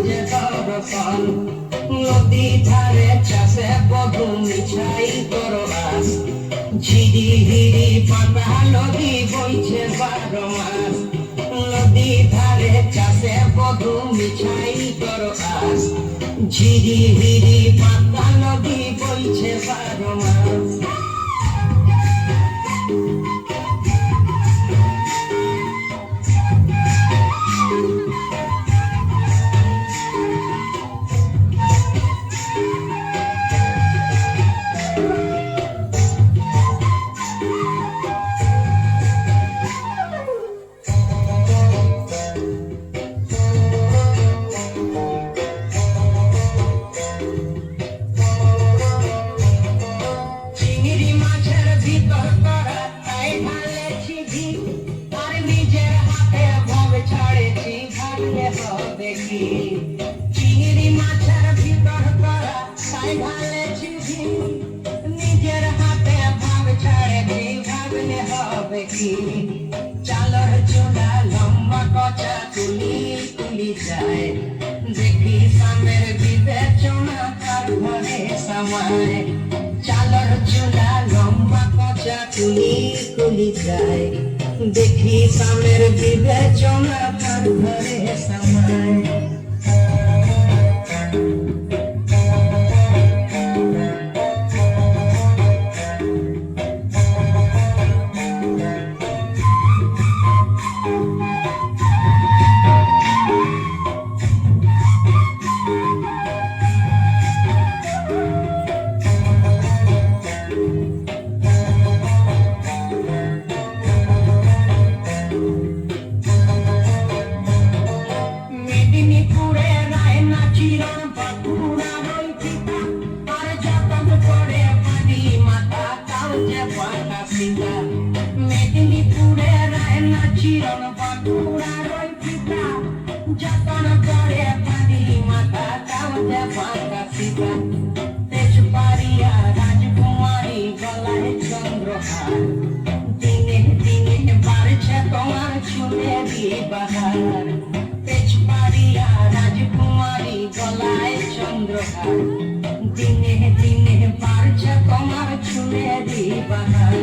যে দরকার নদী ধারে চাষে বধু মিছাই করবাস ঝিরি হিরি পাতা নদী বইছে 12 মাস নদী ধারে চাষে বধু মিছাই করবাস ঝিরি হিরি পাতা নদী বইছে 12 মাস চিংড়ি মাছের ভিতর করা তাই ঢালেছি নিজের হাতে ভাব ছাড়েছি ভাবলে হবে কি চালর চুলা লম্বা কচা তুলি তুলি যায় দেখি সামের বিবেচনা তার ঘরে সময় চালর চুলা লম্বা কচা তুলি তুলি যায় দেখি সামের বিবেচনা তার ঘরে সময় মেদিনীপুরে রায়না চিরন বাঁকুড়া রই পিতা যতন করে পানি মাথা তাও যে বাঁকা সীতা তেজপাড়িয়া রাজকুমারী গলায় চন্দ্রহার দিনে দিনে বাড়ছে তোমার চুলেরই বাহার তেজপাড়িয়া রাজকুমারী গলায় চন্দ্রহার দিনে দিনে বাড়ছে তোমার চুলেরই বাহার